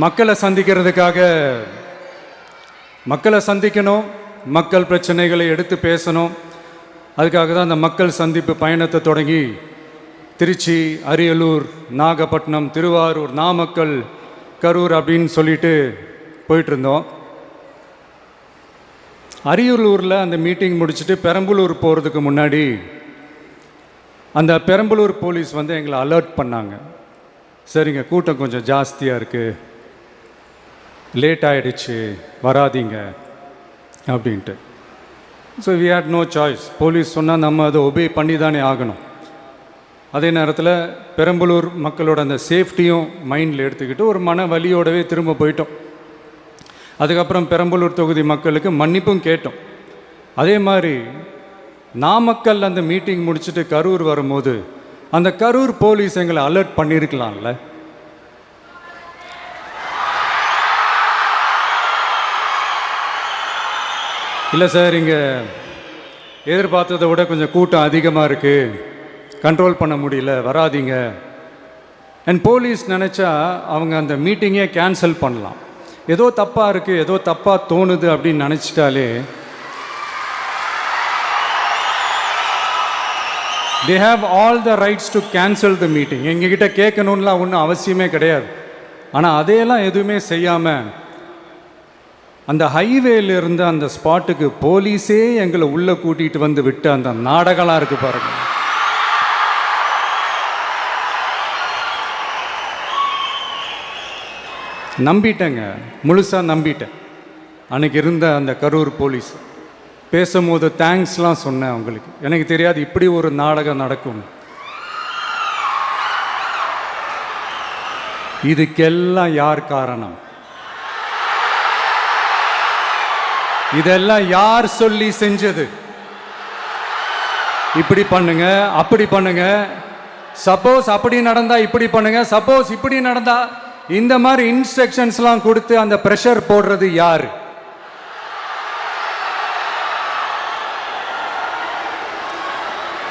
மக்களை சந்திக்கணும், மக்கள் பிரச்சனைகளை எடுத்து பேசணும். அதுக்காக தான் அந்த மக்கள் சந்திப்பு பயணத்தை தொடங்கி திருச்சி, அரியலூர், நாகப்பட்டினம், திருவாரூர், நாமக்கல், கரூர் அப்படின்னு சொல்லிட்டு போயிட்டுருந்தோம். அரியலூரில் அந்த மீட்டிங் முடிச்சுட்டு பெரம்பலூர் போகிறதுக்கு முன்னாடி அந்த பெரம்பலூர் போலீஸ் எங்களை அலர்ட் பண்ணாங்க. சரிங்க, கூட்டம் கொஞ்சம் ஜாஸ்தியாக இருக்குது, லேட் ஆகிடுச்சு, வராதிங்க அப்படின்ட்டு. So we had no choice. Police சொன்னால் நம்ம அதை ஒபே பண்ணி தானே ஆகணும். அதே நேரத்தில் பெரம்பலூர் மக்களோட அந்த சேஃப்டியும் மைண்டில் எடுத்துக்கிட்டு ஒரு மன வலியோடவே திரும்ப போயிட்டோம். அதுக்கப்புறம் பெரம்பலூர் தொகுதி மக்களுக்கு மன்னிப்பும் கேட்டோம். அதே மாதிரி நாமக்கல் அந்த மீட்டிங் முடிச்சுட்டு கரூர் வரும்போது அந்த கரூர் போலீஸ் எங்களை அலர்ட் பண்ணியிருக்கலாம்ல. இல்லை சார், இங்கே எதிர்பார்த்ததை விட கொஞ்சம் கூட்டம் அதிகமாக இருக்குது, கண்ட்ரோல் பண்ண முடியல, வராதிங்க. அண்ட் போலீஸ் நினச்சா அவங்க அந்த மீட்டிங்கே கேன்சல் பண்ணலாம். ஏதோ தப்பாக இருக்குது, ஏதோ தப்பாக தோணுது அப்படின்னு நினச்சிட்டாலே they have all the rights to cancel the meeting. எங்ககிட்ட கேட்கணும்லாம் ஒன்றும் அவசியமே கிடையாது. ஆனால் அதையெல்லாம் எதுவுமே செய்யாமல் அந்த ஹைவேல இருந்து அந்த ஸ்பாட்டுக்கு போலீஸே எங்களை உள்ளே கூட்டிகிட்டு வந்து விட்டு அந்த நாடகம்லாம் இருக்குது பாருங்க. நம்பிட்டேங்க, முழுசாக நம்பிட்டேன். அன்றைக்கி இருந்த அந்த கரூர் போலீஸ் பேசும்போது தேங்க்ஸ்லாம் சொன்னேன் அவங்களுக்கு. எனக்கு தெரியாது இப்படி ஒரு நாடகம் நடக்கும். இதுக்கெல்லாம் யார் காரணம்? இதெல்லாம் யார் சொல்லி செஞ்சது? இப்படி பண்ணுங்க, அப்படி பண்ணுங்க, சப்போஸ் அப்படி நடந்தா இப்படி பண்ணுங்க, சப்போஸ் இப்படி நடந்தா இந்த மாதிரி இன்ஸ்ட்ரக்ஷன்ஸ்லாம் கொடுத்து அந்த ப்ரெஷர் போடுறது யாரு?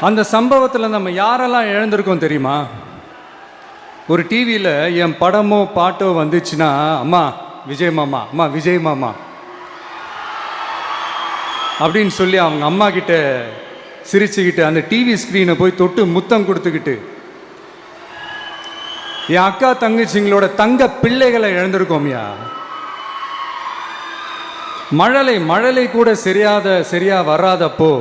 அந்த சம்பவத்தில் நம்ம யாரெல்லாம் இழந்திருக்கோம் தெரியுமா? ஒரு டிவியில் என் படமோ பாட்டோ வந்துச்சுன்னா, அம்மா விஜய் மாமா, அம்மா விஜய் மாமா அப்படின்னு சொல்லி அவங்க அம்மா கிட்ட சிரிச்சுக்கிட்டு அந்த டிவி ஸ்க்ரீனை போய் தொட்டு முத்தம் கொடுத்துக்கிட்டு என் அக்கா தங்கச்சிங்களோட தங்க பிள்ளைகளை இழந்திருக்கோம்யா. மழலை கூட சரியா வராதப்போ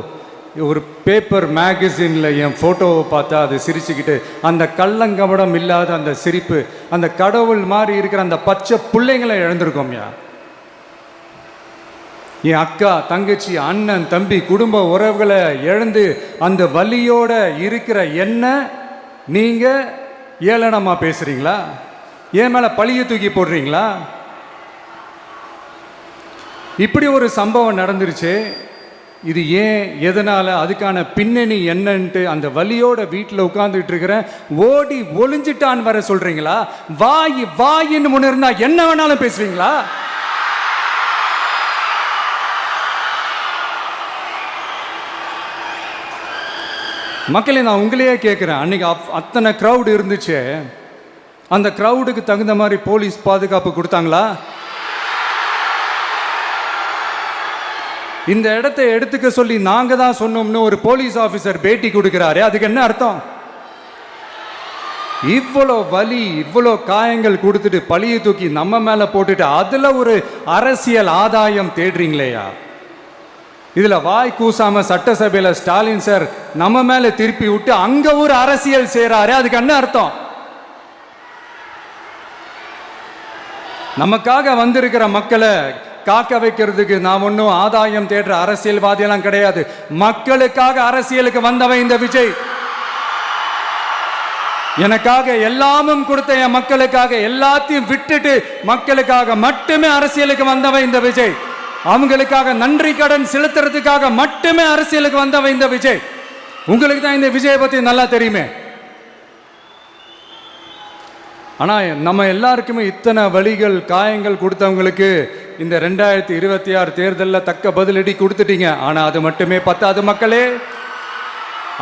ஒரு பேப்பர் மேகசினில் என் ஃபோட்டோவை பார்த்தா அது சிரிச்சுக்கிட்டு அந்த கள்ளங்கபடம் இல்லாத அந்த சிரிப்பு, அந்த கடவுள் மாதிரி இருக்கிற அந்த பச்சை பிள்ளைங்களை இழந்திருக்கோம்யா. என் அக்கா தங்கச்சி, அண்ணன், தம்பி, குடும்ப உறவுகளை இழந்து அந்த வலியோட இருக்கிற என்ன நீங்கள் ஏளனமாக பேசுகிறீங்களா? என் மேலே பழிய தூக்கி போடுறீங்களா? இப்படி ஒரு சம்பவம் நடந்துருச்சு. இது ஏன், எதனால், அதுக்கான பின்னணி என்னன்ட்டு அந்த வலியோட வீட்டில் உட்கார்ந்துட்டு இருக்கிறேன். ஓடி ஒளிஞ்சிட்டான்னு வர சொல்கிறீங்களா? வாயின்னு முன்னிருந்தா என்ன வேணாலும் பேசுவீங்களா? மக்களே, நான் உங்களையே கேட்குறேன். அன்றைக்கி அத்தனை க்ரௌடு இருந்துச்சு, அந்த க்ரௌடுக்கு தகுந்த மாதிரி போலீஸ் பாதுகாப்பு கொடுத்தாங்களா? இந்த இடத்தை எடுத்துக்க சொல்லி நாங்கள் தான் சொன்னோம்னு ஒரு போலீஸ் ஆஃபீஸர் பேட்டி கொடுக்குறாரு. அதுக்கு என்ன அர்த்தம்? இவ்வளோ வலி, இவ்வளோ காயங்கள் கொடுத்துட்டு பழியை தூக்கி நம்ம மேலே போட்டுட்டு அதில் ஒரு அரசியல் ஆதாயம் தேடுறீங்களேயா? இதில் வாய் கூசாம சட்டசபையில் ஸ்டாலின் சார் நம்ம மேலே திருப்பி விட்டு அங்கே ஒரு அரசியல் செய்கிறாரு. அதுக்கு என்ன அர்த்தம்? நமக்காக வந்திருக்கிற மக்களை காக்க வைக்கிறதுக்கு நான் ஒன்றும் ஆதாயம் தேடுற அரசியல்வாதியெல்லாம் கிடையாது. மக்களுக்காக அரசியலுக்கு வந்தவன் இந்த விஜய். எனக்காக எல்லாமும் கொடுத்த என் மக்களுக்காக எல்லாத்தையும் விட்டுட்டு மக்களுக்காக மட்டுமே அரசியலுக்கு வந்தவன் இந்த விஜய். அவங்களுக்காக நன்றி கடன் செலுத்துறதுக்காக மட்டுமே அரசியலுக்கு வந்தவன் இந்த விஜய். உங்களுக்கு தான் இந்த விஜயை பற்றி நல்லா தெரியுமே. ஆனால் நம்ம எல்லாருக்குமே இத்தனை வலிகள், காயங்கள் கொடுத்தவங்களுக்கு இந்த 2026 தேர்தலில் தக்க பதிலடி கொடுத்துட்டீங்க. ஆனால் அது மட்டுமே பத்தாது மக்களே,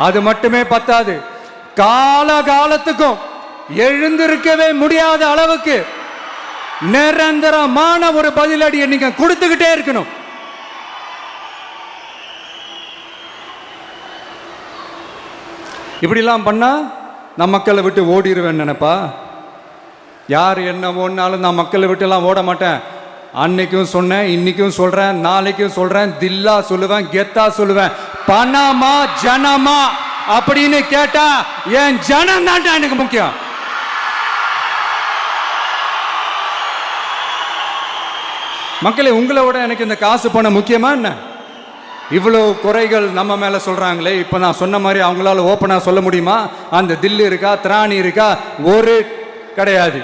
அது மட்டுமே பத்தாது. காலகாலத்துக்கும் எழுந்திருக்கவே முடியாத அளவுக்கு நிரந்தரமான ஒரு பதிலடியை நீங்க கொடுத்துக்கிட்டே இருக்கணும். இப்படிலாம் பண்ணா நான் மக்களை விட்டு ஓடிடுவேன் நினைப்பா? யார் என்ன ஓடினாலும் நான் மக்களை விட்டு எல்லாம் ஓட மாட்டேன். அன்னைக்கும் சொன்னேன், இன்னைக்கும் சொல்றேன், நாளைக்கும் சொல்றேன், தில்லா சொல்லுவேன், கெத்தா சொல்லுவேன். பணமா ஜனமா அப்படின்னு கேட்டா என் ஜனம் தான் எனக்கு முக்கியம். மக்களே, உங்களை விட எனக்கு இந்த காசு பணம் முக்கியமா என்ன? இவ்வளோ குறைகள் நம்ம மேல சொல்றாங்களே, இப்ப நான் சொன்ன மாதிரி அவங்களால ஓப்பனா சொல்ல முடியுமா? அந்த தில்லு இருக்கா, திராணி இருக்கா? ஒரு கிடையாது.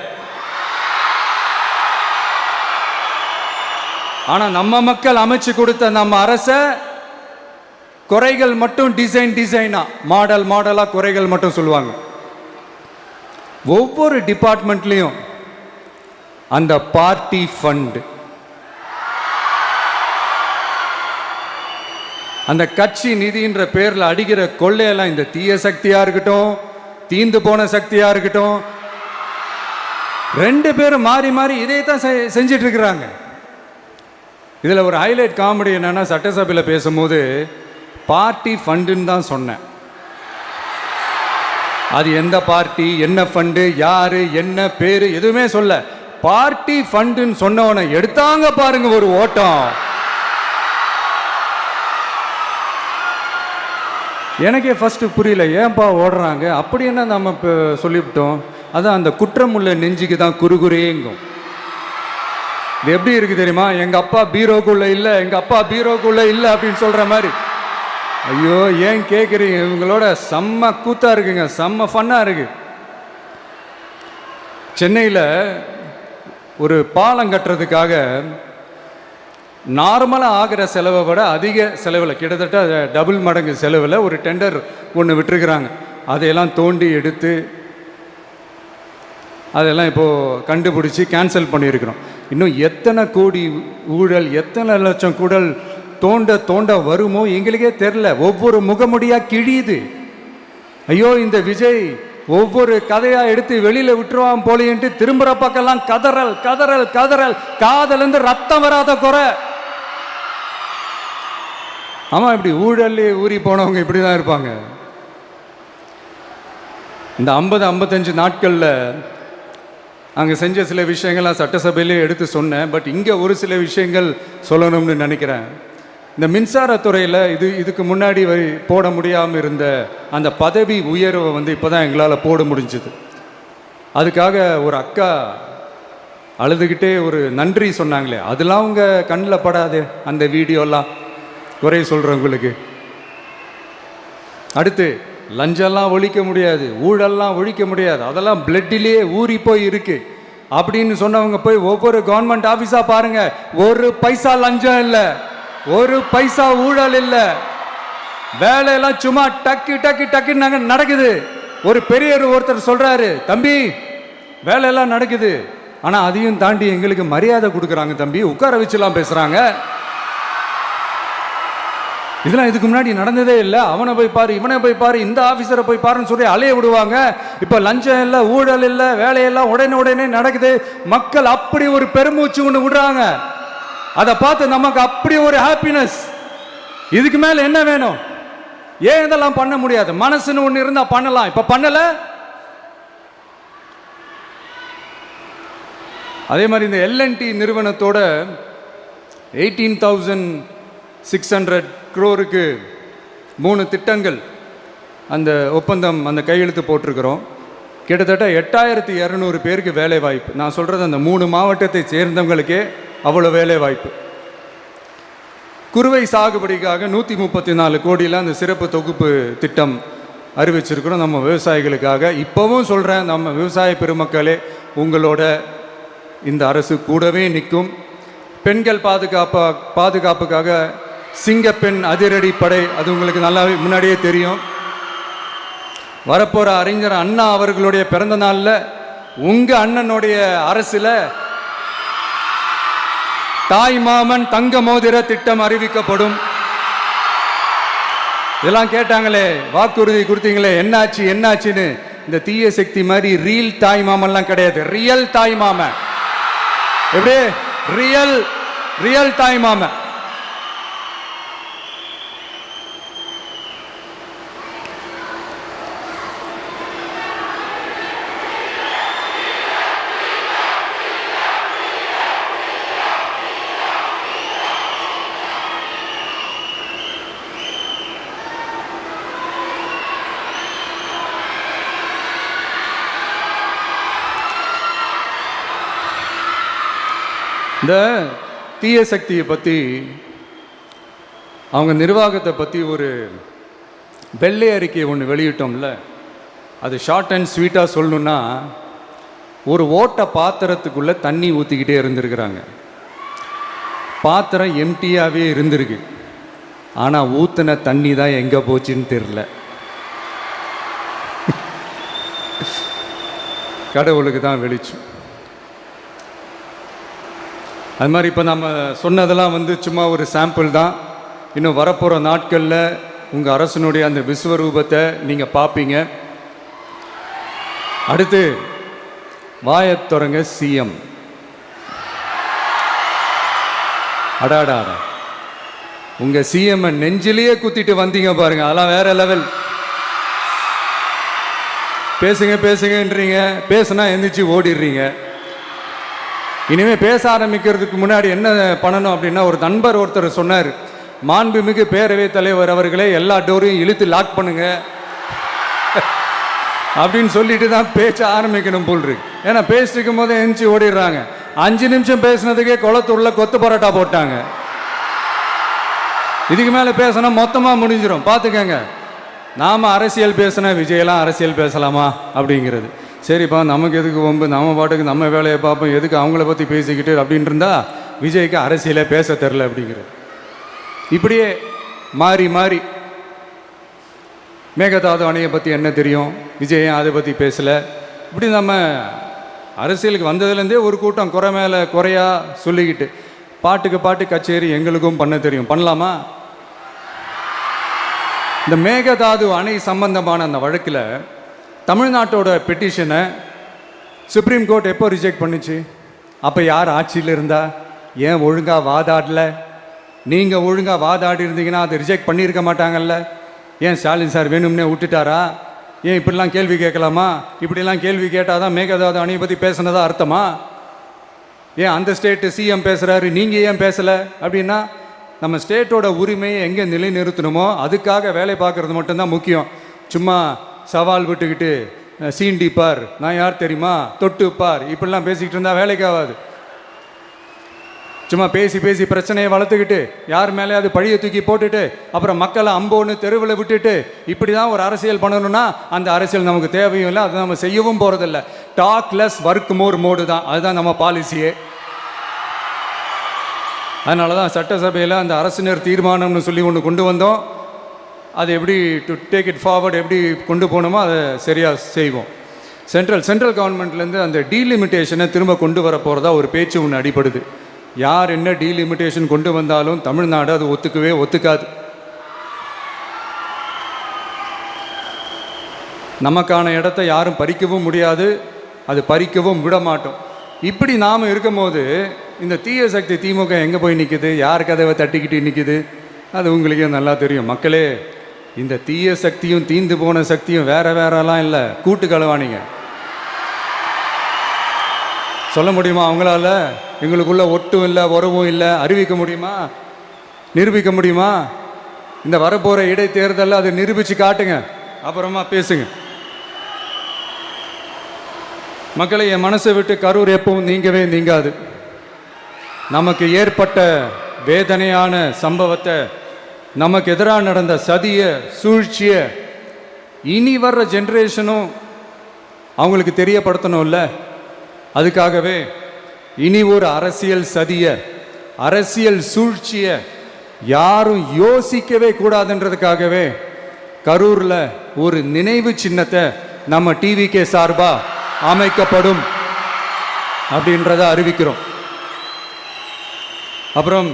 ஆனா நம்ம மக்கள் அமைச்சு கொடுத்த நம்ம அரச குறைகள் மட்டும் டிசைனா மாடல் மாடலா குறைகள் மட்டும் சொல்லுவாங்க. ஒவ்வொரு டிபார்ட்மெண்ட்லயும் அந்த பார்ட்டி ஃபண்ட், அந்த கட்சி நிதின்ற பேர்ல அடிக்கிற கொள்ளையெல்லாம் இந்த தீய சக்தியா இருக்கட்டும், தீந்து போன சக்தியா இருக்கட்டும், ரெண்டு பேரும் மாறி மாறி இதே தான் செஞ்சிட்டு இருக்கிறாங்க. இதுல ஒரு ஹைலைட் காமெடி என்னன்னா, சட்டசபையில் பேசும்போது பார்ட்டி ஃபண்டுன்னு தான் சொன்னேன். அது எந்த பார்ட்டி, என்ன ஃபண்டு, யாரு, என்ன பேரு எதுவுமே சொல்ல. பார்ட்டி ஃபண்டுன்னு சொன்னவனை எடுத்தாங்க பாருங்க ஒரு ஓட்டம். எனக்கே ஃபர்ஸ்ட் புரியல, ஏன்பா ஓடுறாங்க? அப்படி என்ன நம்ம இப்போ சொல்லிவிட்டோம்? அதான் அந்த குற்றம் உள்ள நெஞ்சுக்கு தான் குறுகுறேங்கும். இது எப்படி இருக்கு தெரியுமா? எங்க அப்பா பீரோக்குள்ள இல்லை, எங்க அப்பா பீரோக்குள்ள இல்லை அப்படின்னு சொல்ற மாதிரி. ஐயோ, ஏன் கேட்குறீங்க? இவங்களோட செம்ம கூத்தா இருக்குங்க, செம்ம ஃபன்னா இருக்கு. சென்னையில் ஒரு பாலம் கட்டுறதுக்காக நார்மலாக ஆகிற செலவை விட அதிக செலவில், கிட்டத்தட்ட டபுள் மடங்கு செலவில் ஒரு டெண்டர் ஒன்று விட்டுருக்குறாங்க. அதையெல்லாம் தோண்டி எடுத்து அதெல்லாம் இப்போது கண்டுபிடிச்சி கேன்சல் பண்ணியிருக்கிறோம். இன்னும் எத்தனை கோடி ஊழல், எத்தனை லட்சம் கூடல் தோண்ட தோண்ட வருமோ எங்களுக்கே தெரில. ஒவ்வொரு முகமுடியாக கிழியுது. ஐயோ, இந்த விஜய் ஒவ்வொரு கதையா எடுத்து வெளியில விட்டுருவான் போலின்ட்டு திரும்புற பக்கம்லாம் கதறல் கதறல் கதறல், காதலேருந்து ரத்தம் வராத குறை. ஆமா, இப்படி ஊழல் ஊறி போனவங்க இப்படிதான் இருப்பாங்க. இந்த 50-55 நாட்கள்ல அங்கே செஞ்ச சில விஷயங்கள்லாம் சட்டசபையிலே எடுத்து சொன்னேன். பட் இங்கே ஒரு சில விஷயங்கள் சொல்லணும்னு நினைக்கிறேன். இந்த மின்சாரத்துறையில் இதுக்கு முன்னாடி போட முடியாமல் இருந்த அந்த பதவி உயர்வை இப்போ தான் எங்களால் போட முடிஞ்சுது. அதுக்காக ஒரு அக்கா அழுதுகிட்டே ஒரு நன்றி சொன்னாங்களே, அதெல்லாம் உங்கள் கண்ணில் படாது அந்த வீடியோலாம், குறை சொல்கிறவங்களுக்கு. அடுத்து லஞ்சம்லாம் ஒழிக்க முடியாது, ஊழல்லாம் ஒழிக்க முடியாது, அதெல்லாம் பிளட்டிலேயே ஊறி போய் இருக்கு அப்படின்னு சொன்னவங்க போய் ஒவ்வொரு கவர்மெண்ட் ஆஃபீஸாக பாருங்க. ஒரு பைசா லஞ்சம் இல்லை, ஒரு பைசா ஊழல் இல்லை, வேலையெல்லாம் சும்மா டக்கு டக்கு டக்குன்னு நடக்குது. ஒரு பெரியவர் ஒருத்தர் சொல்றாரு, தம்பி வேலையெல்லாம் நடக்குது, ஆனால் அதையும் தாண்டி எங்களுக்கு மரியாதை கொடுக்குறாங்க தம்பி, உட்கார வச்சுலாம் பேசுறாங்க. இதெல்லாம் இதுக்கு முன்னாடி நடந்ததே இல்லை. அவனை போய் பாரு, இவனை போய் பாரு, இந்த ஆஃபீஸரை போய் பாருன்னு சொல்லி அலைய விடுவாங்க. இப்போ லஞ்சம் இல்லை, ஊழல் இல்லை, வேலையெல்லாம் உடனே நடக்குது. மக்கள் அப்படி ஒரு பெருமூச்சு ஒன்று விடுறாங்க. அதை பார்த்து நமக்கு அப்படி ஒரு ஹாப்பினஸ். இதுக்கு மேல என்ன வேணும்? ஏன் இதெல்லாம் பண்ண முடியாது? மனசுன்னு ஒன்று இருந்தா பண்ணலாம். இப்ப பண்ணல. அதே மாதிரி இந்த எல்என்டி நிறுவனத்தோட 18,600 crore 3 திட்டங்கள் அந்த ஒப்பந்தம், அந்த கையெழுத்து போட்டிருக்கிறோம். கிட்டத்தட்ட 8,200 பேருக்கு வேலை வாய்ப்பு. நான் சொல்றது அந்த 3 மாவட்டத்தை சேர்ந்தவங்களுக்கே அவ்வளோ வேலை வாய்ப்பு. குறுவை சாகுபடிக்காக 134 கோடியில் அந்த சிறப்பு தொகுப்பு திட்டம் அறிவிச்சிருக்கிறோம் நம்ம விவசாயிகளுக்காக. இப்போவும் சொல்கிறேன், நம்ம விவசாய பெருமக்களே, உங்களோட இந்த அரசு கூடவே நிற்கும். பெண்கள் பாதுகாப்புக்காக சிங்கப்பெண் அதிரடி படை, அது உங்களுக்கு நல்லா முன்னாடியே தெரியும். வரப்போகிற அறிஞர் அண்ணா அவர்களுடைய பிறந்த நாளில் உங்கள் அண்ணனுடைய அரசில் தாய் மாமன் தங்க மோதிர திட்டம் அறிவிக்கப்படும். இதெல்லாம் கேட்டாங்களே, வாக்குறுதி கொடுத்தீங்களே, என்னாச்சுன்னு. இந்த தீய சக்தி மாதிரி ரீல் தாய் மாமன்லாம் கிடையாது, ரியல் தாய் மாமன். எப்படி ரியல் ரியல் டைம் ஆம. இந்த தீய சக்தியை பற்றி அவங்க நிர்வாகத்தை பற்றி ஒரு வெள்ளை அறிக்கை ஒன்று வெளியிட்டோம்ல, அது ஷார்ட் அண்ட் ஸ்வீட்டாக சொல்லணுன்னா, ஒரு ஓட்ட பாத்திரத்துக்குள்ளே தண்ணி ஊற்றிக்கிட்டே இருந்திருக்கிறாங்க. பாத்திரம் எம்டியாகவே இருந்திருக்கு, ஆனால் ஊற்றின தண்ணி தான் எங்கே போச்சுன்னு தெரில. கடவுளுக்கு தான் வெளிச்சம். அது மாதிரி இப்போ நம்ம சொன்னதெல்லாம் சும்மா ஒரு சாம்பிள் தான். இன்னும் வரப்போகிற நாட்களில் உங்கள் அரசனுடைய அந்த விஸ்வரூபத்தை நீங்கள் பார்ப்பீங்க. அடுத்து வாயத்துறங்க சிஎம். அடாடா, உங்கள் சிஎம் நெஞ்சிலேயே குத்திட்டு வந்தீங்க பாருங்க, அதெல்லாம் வேற லெவல். பேசுங்க பேசுங்கன்றீங்க, பேசுனா எந்திரிச்சு ஓடிடுறீங்க. இனிமேல் பேச ஆரம்பிக்கிறதுக்கு முன்னாடி என்ன பண்ணணும் அப்படின்னா, ஒரு நண்பர் ஒருத்தர் சொன்னார், மாண்புமிகு பேரவைத் தலைவர் அவர்களே எல்லா டோரையும் இழுத்து லாக் பண்ணுங்க அப்படின்னு சொல்லிட்டு தான் பேச ஆரம்பிக்கணும் போல் இருக்கு. ஏன்னா பேசிட்டு இருக்கும் போதே எந்திரிச்சு ஓடிடுறாங்க. 5 நிமிஷம் பேசினதுக்கே குளத்தூர்ல கொத்து பரோட்டா போட்டாங்க. இதுக்கு மேலே பேசினா மொத்தமாக முடிஞ்சிடும், பார்த்துக்கங்க. நாம் அரசியல் பேசினா விஜயெல்லாம் அரசியல் பேசலாமா அப்படிங்கிறது. சரிப்பா, நமக்கு எதுக்கு வம்பு, நம்ம பாட்டுக்கு நம்ம வேலையை பார்ப்போம், எதுக்கு அவங்கள பற்றி பேசிக்கிட்டு அப்படின்னு இருந்தால் விஜய்க்கு அரசியலே பேச தெரில அப்படிங்கிறது. இப்படியே மாறி மாறி மேகதாது அணையை பற்றி என்ன தெரியும், விஜய் அதை பற்றி பேசலை. இப்படி நம்ம அரசியலுக்கு வந்ததுலேருந்தே ஒரு கூட்டம் குறை மேலே குறையா சொல்லிக்கிட்டு பாட்டுக்கு பாட்டு கச்சேரி எங்களுக்கும் பண்ண தெரியும், பண்ணலாமா? இந்த மேகதாது அணை சம்பந்தமான அந்த வழக்கில் தமிழ்நாட்டோட பெட்டிஷனை சுப்ரீம் கோர்ட் எப்போ ரிஜெக்ட் பண்ணுச்சு? அப்போ யார் ஆட்சியில் இருந்தா? ஏன் ஒழுங்காக வாதாடல? நீங்கள் ஒழுங்காக வாதாடி இருந்தீங்கன்னா அதை ரிஜெக்ட் பண்ணியிருக்க மாட்டாங்கல்ல. ஏன் ஸ்டாலின் சார் வேணும்னே விட்டுட்டாரா? ஏன் இப்படிலாம் கேள்வி கேட்கலாமா? இப்படிலாம் கேள்வி கேட்டால் தான் மேகதாது அணையை பற்றி பேசுனதா அர்த்தமா? ஏன் அந்த ஸ்டேட்டு சிஎம் பேசுகிறாரு, நீங்கள் ஏன் பேசலை அப்படின்னா, நம்ம ஸ்டேட்டோட உரிமையை எங்கே நிலைநிறுத்தணுமோ அதுக்காக வேலை பார்க்குறது மட்டும்தான் முக்கியம். சும்மா சவால் விட்டுக்கிட்டு சீண்டிப்பார், நான் யார் தெரியுமா, தொட்டுப்பார், இப்படிலாம் பேசிக்கிட்டு இருந்தால் வேலைக்கு ஆகாது. சும்மா பேசி பேசி பிரச்சனையை வளர்த்துக்கிட்டு யார் மேலே அது பழியை தூக்கி போட்டுட்டு அப்புறம் மக்களை அம்போன்னு தெருவில் விட்டுட்டு இப்படி தான் ஒரு அரசியல் பண்ணணும்னா அந்த அரசியல் நமக்கு தேவையும் இல்லை, அதை நம்ம செய்யவும் போகிறதில்ல. Talk less work more mode தான், அதுதான் நம்ம பாலிசியே. அதனால தான் சட்டசபையில் அந்த அரசினர் தீர்மானம்னு சொல்லி ஒன்று கொண்டு வந்தோம். அது எப்படி டு டேக் இட் ஃபார்வர்ட், எப்படி கொண்டு போகணுமோ அதை சரியாக செய்வோம். சென்ட்ரல் கவர்மெண்ட்லேருந்து அந்த டீலிமிட்டேஷனை திரும்ப கொண்டு வர போகிறதா ஒரு பேச்சு ஒன்று அடிப்படுது. யார் என்ன டீலிமிட்டேஷன் கொண்டு வந்தாலும் தமிழ்நாடு அது ஒத்துக்காது. நமக்கான இடத்த யாரும் பறிக்கவும் முடியாது, அது பறிக்கவும் விட மாட்டோம். இப்படி நாம் இருக்கும்போது இந்த தீய சக்தி திமுக எங்கே போய் நிற்குது, யார் கதவை தட்டிக்கிட்டு நிற்குது, அது உங்களுக்கே நல்லா தெரியும். மக்களே, இந்த தீய சக்தியும் தீந்து போன சக்தியும் வேறலாம் இல்லை, கூட்டு களவாணிங்க. சொல்ல முடியுமா அவங்களால? எங்களுக்குள்ள ஒட்டும் இல்லை, உறவும் இல்லை, அறிவிக்க முடியுமா, நிரூபிக்க முடியுமா? இந்த வரப்போகிற இடைத்தேர்தலில் அதை நிரூபித்து காட்டுங்க, அப்புறமா பேசுங்க. மக்களை, என் மனசை விட்டு கரூர் எப்பவும் நீங்கவே நீங்காது. நமக்கு ஏற்பட்ட வேதனையான சம்பவத்தை, நமக்கு எதிராக நடந்த சதியை, சூழ்ச்சியை இனி வர்ற ஜென்ரேஷனும் அவங்களுக்கு தெரியப்படுத்தணும்ல. அதுக்காகவே இனி ஒரு அரசியல் சதியை, அரசியல் சூழ்ச்சியை யாரும் யோசிக்கவே கூடாதுன்றதுக்காகவே கரூரில் ஒரு நினைவு சின்னத்தை நம்ம டிவிகே சார்பாக அமைக்கப்படும் அப்படின்றத அறிவிக்கிறோம். அப்புறம்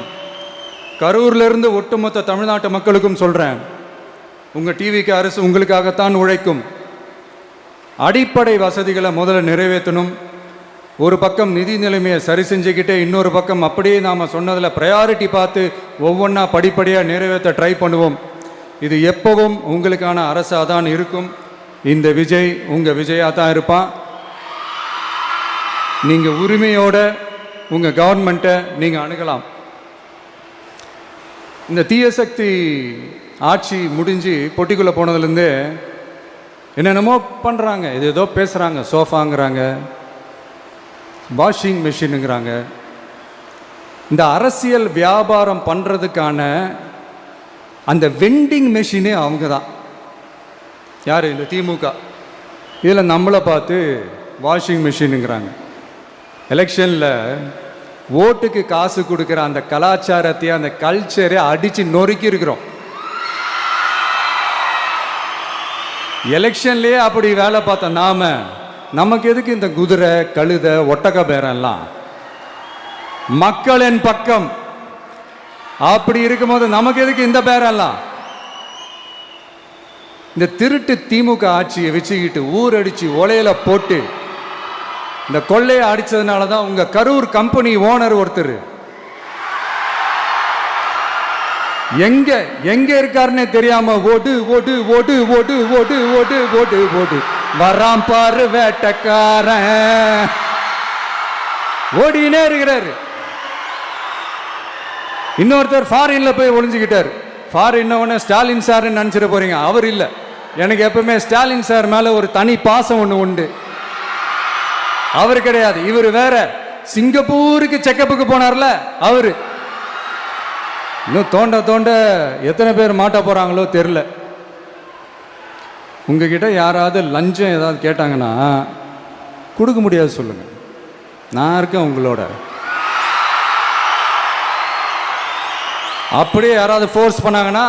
கரூர்லேருந்து ஒட்டுமொத்த தமிழ்நாட்டு மக்களுக்கும் சொல்கிறேன், உங்கள் டிவிக்கு அரசு உங்களுக்காகத்தான் உழைக்கும். அடிப்படை வசதிகளை முதல்ல நிறைவேற்றணும். ஒரு பக்கம் நிதி நிலைமையை சரி செஞ்சுக்கிட்டே இன்னொரு பக்கம் அப்படியே நாம் சொன்னதில் ப்ரையாரிட்டி பார்த்து ஒவ்வொன்றா படிப்படியாக நிறைவேற்ற ட்ரை பண்ணுவோம். இது எப்பவும் உங்களுக்கான அரசாக தான் இருக்கும். இந்த விஜய் உங்கள் விஜயாக தான் இருப்பான். நீங்கள் உரிமையோட உங்கள் கவர்மெண்ட்டை நீங்கள் அணுகலாம். இந்த தீய சக்தி ஆட்சி முடிஞ்சு பொட்டிக்குள்ளே போனதுலேருந்து என்னென்னமோ பண்ணுறாங்க, இது ஏதோ பேசுகிறாங்க, சோஃபாங்கிறாங்க, வாஷிங் மிஷினுங்கிறாங்க. இந்த அரசியல் வியாபாரம் பண்ணுறதுக்கான அந்த வெண்டிங் மெஷினே அவங்க தான். யார்? இந்த திமுக. இதில் நம்மளை பார்த்து வாஷிங் மிஷினுங்கிறாங்க. எலெக்ஷனில் ஓட்டுக்கு காசு கொடுக்குற அந்த கலாச்சாரத்தை, அந்த கல்ச்சரை அடித்து நொறுக்கி இருக்கிறோம். எலெக்ஷன்லேயே அப்படி வேலை பார்த்த நமக்கு எதுக்கு இந்த குதிரை, கழுதை, ஒட்டக பேரெல்லாம்? மக்களின் பக்கம் அப்படி இருக்கும்போது நமக்கு எதுக்கு இந்த பேரெல்லாம்? இந்த திருட்டு திமுக ஆட்சியை வச்சுக்கிட்டு ஊரடிச்சு ஒலையில போட்டு இந்த கொள்ளையை அடிச்சதுனால தான் உங்க கரூர் கம்பெனி ஓனர் ஒருத்தர் எங்க எங்க இருக்காருன்னே தெரியாம ஓடு ஓடு ஓடு ஓடு ஓடு ஓடு ஓடு ஓடு வராம் பாரு வேட்டக்காரன் ஓடினே இருக்கிறாரு. இன்னொருத்தர் ஃபாரின்ல போய் ஒளிஞ்சுக்கிட்டார். ஃபாரின் ஸ்டாலின் சார் நினைச்சிட போறீங்க, அவர் இல்லை. எனக்கு எப்பவுமே ஸ்டாலின் சார் மேல ஒரு தனி பாசம் ஒன்று உண்டு. அவர் கிடையாது, இவர் வேற. சிங்கப்பூருக்கு செக்கப்புக்கு போனார்ல அவரு. இன்னும் தோண்ட தோண்ட எத்தனை பேர் மாட்ட போறாங்களோ தெரியல. உங்ககிட்ட யாராவது லஞ்சம் ஏதாவது கேட்டாங்கன்னா கொடுக்க முடியாது சொல்லுங்க, நான் இருக்கேன் உங்களோட. அப்படியே யாராவது ஃபோர்ஸ் பண்ணாங்கன்னா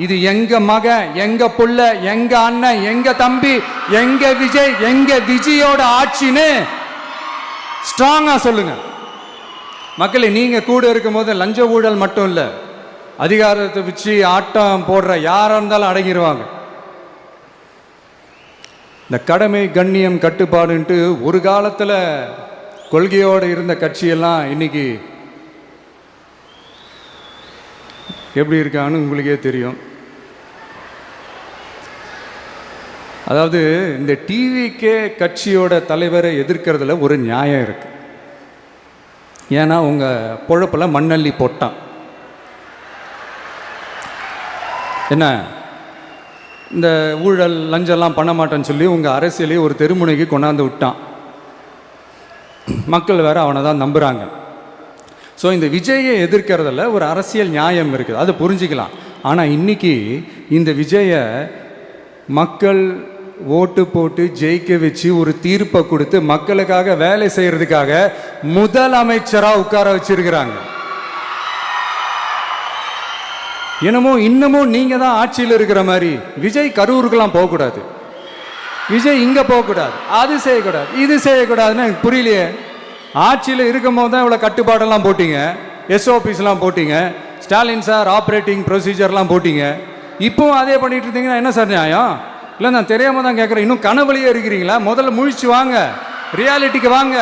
இது எங்க மகன், எங்க புள்ள, எங்க அண்ணன், எங்க தம்பி, எங்க விஜய், எங்க விஜயோட ஆட்சின்னு ஸ்ட்ராங்கா சொல்லுங்க. மக்களே, நீங்க கூட இருக்கும் போது லஞ்ச ஊழல் மட்டும் இல்ல, அதிகாரத்தை வச்சு ஆட்டம் போடுற யாரா இருந்தாலும் அடங்கிடுவாங்க. இந்த கடமை, கண்ணியம், கட்டுப்பாடுன்ட்டு ஒரு காலத்துல கொள்கையோடு இருந்த கட்சியெல்லாம் இன்னைக்கு எப்படி இருக்கான்னு உங்களுக்கே தெரியும். அதாவது இந்த டிவிக்கே கட்சியோட தலைவரை எதிர்க்கிறதுல ஒரு நியாயம் இருக்கு. ஏன்னா உங்க பொழப்பில் மண்ணள்ளி போட்டான். என்ன இந்த ஊழல் லஞ்சம்லாம் பண்ண மாட்டேன்னு சொல்லி உங்க அரசியலையே ஒரு தெருமுனைக்கு கொண்டாந்து விட்டான். மக்கள் வேற அவனை தான் நம்புறாங்க. ஸோ இந்த விஜயை எதிர்க்கிறதுல ஒரு அரசியல் நியாயம் இருக்குது, அதை புரிஞ்சுக்கலாம். ஆனால் இன்னைக்கு இந்த விஜயை மக்கள் ஓட்டு போட்டு ஜெயிக்க வச்சு ஒரு தீர்ப்பை கொடுத்து மக்களுக்காக வேலை செய்யறதுக்காக முதலமைச்சராக உட்கார வச்சிருக்கிறாங்க. என்னமோ இன்னமும் நீங்க தான் ஆட்சியில் இருக்கிற மாதிரி. விஜய் கரூருக்கெல்லாம் போகக்கூடாது, விஜய் இங்க போகக்கூடாது, அது செய்யக்கூடாது, இது செய்யக்கூடாதுன்னு எனக்கு புரியலையே. ஆட்சியில் இருக்கும் போது தான் இவ்வளோ கட்டுப்பாடெல்லாம் போட்டீங்க, எஸ்ஓபிஸ்லாம் போட்டீங்க, ஸ்டாலின் சார் ஆப்ரேட்டிங் ப்ரொசீஜர்லாம் போட்டீங்க. இப்போவும் அதே பண்ணிட்டு இருந்தீங்கன்னா என்ன சார் நியாயம்? இல்லை, நான் தெரியாம தான் கேட்குறேன். இன்னும் கனவுலையே இருக்கிறீங்களா? முதல்ல முழிச்சு வாங்க, ரியாலிட்டிக்கு வாங்க.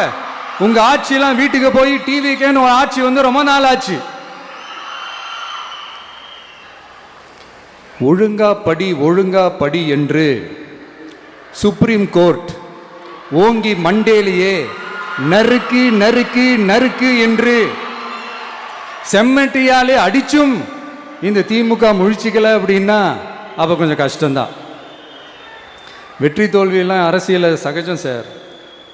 உங்க ஆட்சியெல்லாம் வீட்டுக்கு போய் டிவிக்கேன்னு ஒரு ஆட்சி வந்து ரொம்ப நாள் ஆச்சு. ஒழுங்கா படி என்று சுப்ரீம் கோர்ட் ஓங்கி மண்டேலியே நறுக்கு நறுக்கு நறுக்கு என்று செம்மட்டியாலே அடிச்சும் இந்த திமுக முழிச்சிக்கல அப்படின்னா அப்போ கொஞ்சம் கஷ்டம்தான். வெற்றி தோல்வியெல்லாம் அரசியல சகஜம் சார்.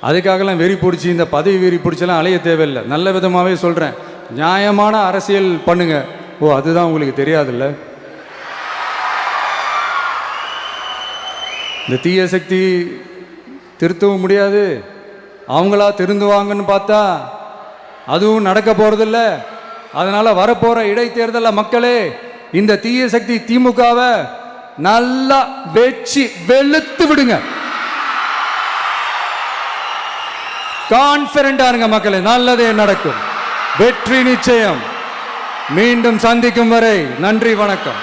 அதுக்காகலாம் வெறி பிடிச்சி இந்த பதவி வெறி பிடிச்செல்லாம் அலைய தேவையில்லை. நல்ல விதமாகவே சொல்கிறேன், நியாயமான அரசியல் பண்ணுங்க. ஓ, அதுதான் உங்களுக்கு தெரியாதுல்ல. இந்த தீய சக்தி திருத்தவும் முடியாது, அவங்களா திருந்துவாங்கன்னு பார்த்தா அதுவும் நடக்க போறதில்ல. அதனால வரப்போற இடைத்தேர்தலில் மக்களே இந்த தீய சக்தி திமுகவை நல்லா வெச்சு வெளுத்து விடுங்க. கான்பிடண்டா இருங்க மக்களே, நல்லதே நடக்கும், வெற்றி நிச்சயம். மீண்டும் சந்திக்கும் வரை நன்றி, வணக்கம்.